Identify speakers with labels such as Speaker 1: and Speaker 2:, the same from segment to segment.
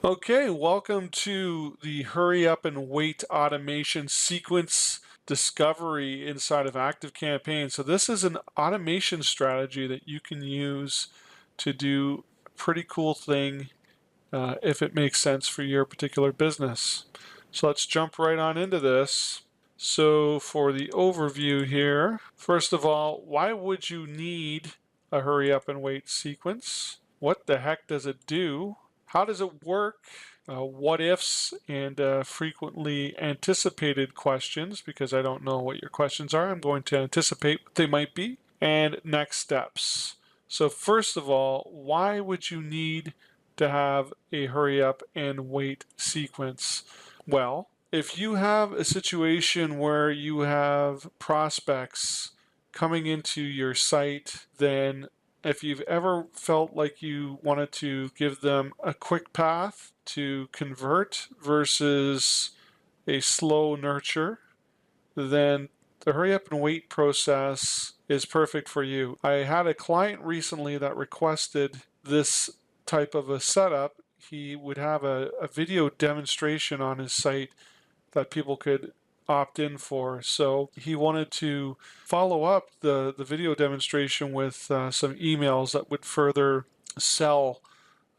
Speaker 1: Okay, welcome to the Hurry Up and Wait automation sequence discovery inside of ActiveCampaign. So this is an automation strategy that you can use to do a pretty cool thing if it makes sense for your particular business. So let's jump right on into this. So for the overview here, first of all, why would you need a Hurry Up and Wait sequence? What the heck does it do? How does it work? What ifs and frequently anticipated questions, because I don't know what your questions are. I'm going to anticipate what they might be. And next steps. So first of all, why would you need to have a hurry up and wait sequence? Well, if you have a situation where you have prospects coming into your site, then if you've ever felt like you wanted to give them a quick path to convert versus a slow nurture, then the hurry up and wait process is perfect for you. I had a client recently that requested this type of a setup. He would have a video demonstration on his site that people could opt in for. So he wanted to follow up the video demonstration with some emails that would further sell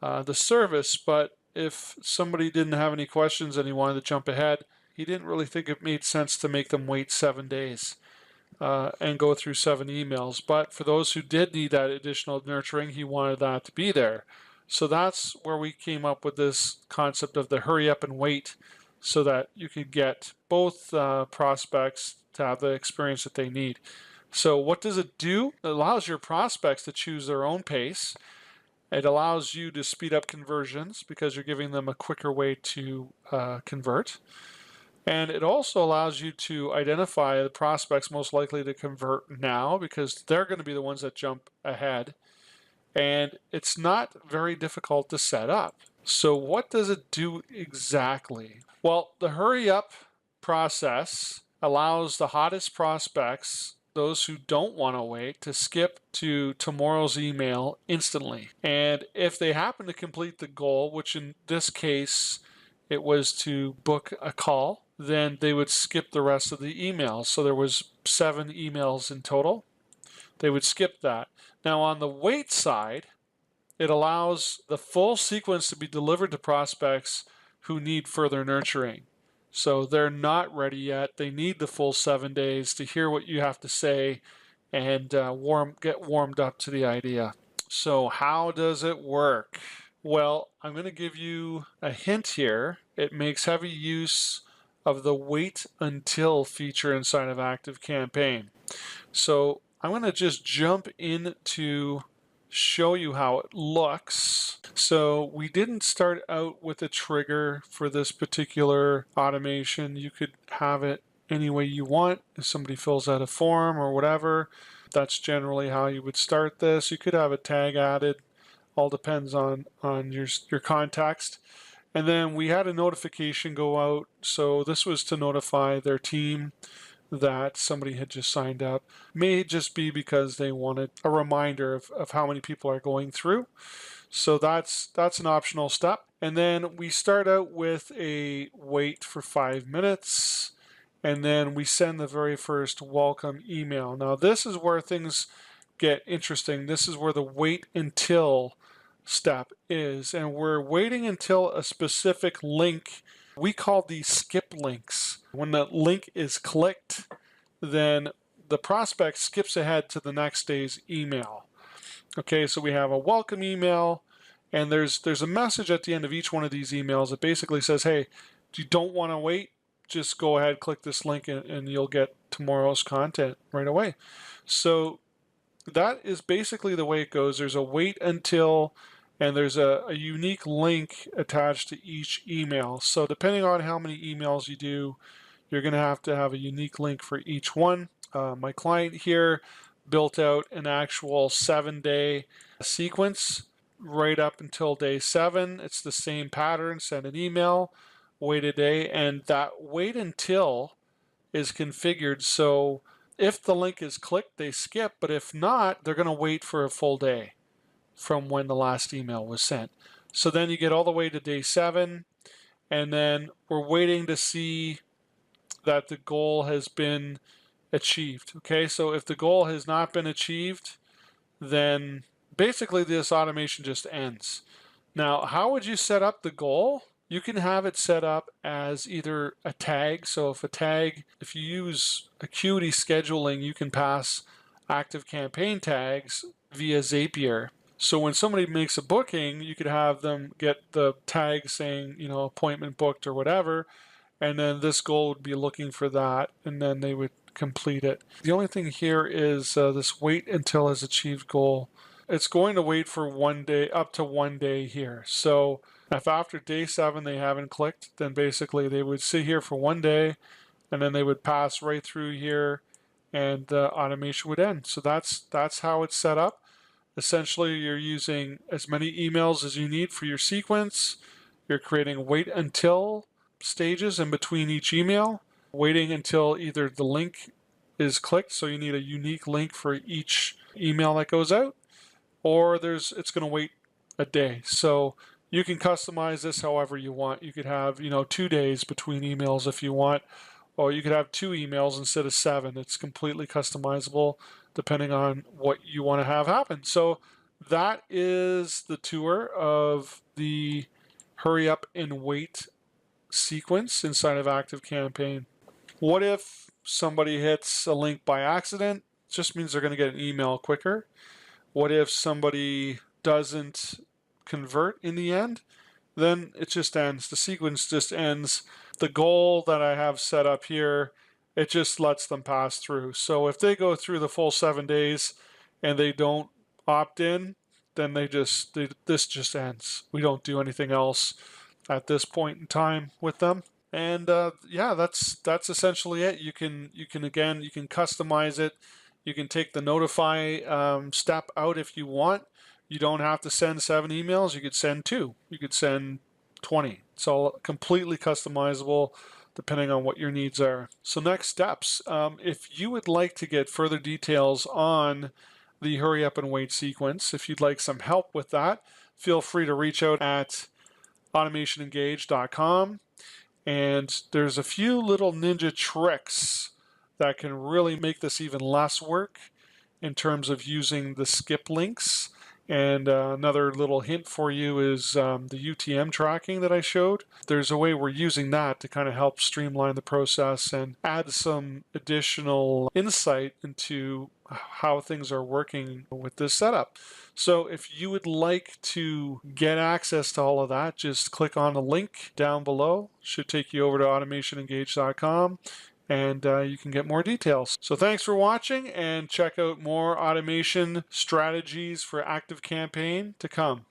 Speaker 1: the service. But if somebody didn't have any questions and he wanted to jump ahead, he didn't really think it made sense to make them wait 7 days and go through 7 emails. But for those who did need that additional nurturing, he wanted that to be there. So that's where we came up with this concept of the hurry up and wait, so that you could get both prospects to have the experience that they need. So what does it do? It allows your prospects to choose their own pace. It allows you to speed up conversions because you're giving them a quicker way to convert. And it also allows you to identify the prospects most likely to convert now, because they're going to be the ones that jump ahead. And it's not very difficult to set up. So what does it do exactly? Well, the hurry up process allows the hottest prospects, those who don't want to wait, to skip to tomorrow's email instantly. And if they happen to complete the goal, which in this case it was to book a call, then they would skip the rest of the emails. So there was 7 emails in total. They would skip that. Now on the wait side, it allows the full sequence to be delivered to prospects who need further nurturing. So they're not ready yet. They need the full 7 days to hear what you have to say and get warmed up to the idea. So how does it work? Well, I'm going to give you a hint here. It makes heavy use of the wait until feature inside of ActiveCampaign. So I'm going to just jump in to show you how it looks. So we didn't start out with a trigger for this particular automation. You could have it any way you want. If somebody fills out a form or whatever, that's generally how you would start this. You could have a tag added. All depends on your context. And then we had a notification go out. So this was to notify their team that somebody had just signed up. May just be because they wanted a reminder of how many people are going through. So that's an optional step. And then we start out with a wait for 5 minutes, and then we send the very first welcome email. Now this is where things get interesting. This is where the wait until step is, and we're waiting until a specific link. We call these skip links. When the link is clicked, then the prospect skips ahead to the next day's email. Okay, so we have a welcome email, and there's a message at the end of each one of these emails that basically says, hey, if you don't want to wait, just go ahead, click this link, and you'll get tomorrow's content right away. So that is basically the way it goes. There's a wait until, and there's a unique link attached to each email. So depending on how many emails you do, you're going to have a unique link for each one. My client here built out an actual 7-day sequence right up until day 7. It's the same pattern: send an email, wait a day, and that wait until is configured so if the link is clicked, they skip, but if not, they're going to wait for a full day from when the last email was sent. So then you get all the way to day 7, and then we're waiting to see that the goal has been achieved. Okay, so if the goal has not been achieved, then basically this automation just ends. Now, how would you set up the goal? You can have it set up as either a tag. So if you use Acuity scheduling, you can pass ActiveCampaign tags via Zapier. So when somebody makes a booking, you could have them get the tag saying, appointment booked or whatever, and then this goal would be looking for that, and then they would complete it. The only thing here is this wait until has achieved goal. It's going to wait for 1 day, up to 1 day here. So if after day 7 they haven't clicked, then basically they would sit here for 1 day, and then they would pass right through here, and the automation would end. So that's how it's set up. Essentially, you're using as many emails as you need for your sequence. You're creating wait until stages in between each email, waiting until either the link is clicked, so you need a unique link for each email that goes out, or it's going to wait a day. So you can customize this however you want. You could have 2 days between emails if you want, or you could have 2 emails instead of 7. It's completely customizable depending on what you want to have happen. So that is the tour of the hurry up and wait sequence inside of ActiveCampaign. What if somebody hits a link by accident? It just means they're going to get an email quicker. What if somebody doesn't convert in the end? Then it just ends. The sequence just ends. The goal that I have set up here, it just lets them pass through. So if they go through the full 7 days and they don't opt in, then this just ends. We don't do anything else at this point in time with them. And yeah, that's essentially it. You can customize it. You can take the notify step out if you want. You don't have to send 7 emails. You could send 2. You could send 20. It's all completely customizable depending on what your needs are. So next steps, if you would like to get further details on the hurry up and wait sequence, if you'd like some help with that, feel free to reach out at automationengage.com. And there's a few little ninja tricks that can really make this even less work in terms of using the skip links. And another little hint for you is the UTM tracking that I showed. There's a way we're using that to kind of help streamline the process and add some additional insight into how things are working with this setup. So if you would like to get access to all of that, just click on the link down below. It should take you over to automationengage.com. And you can get more details. So thanks for watching, and check out more automation strategies for ActiveCampaign to come.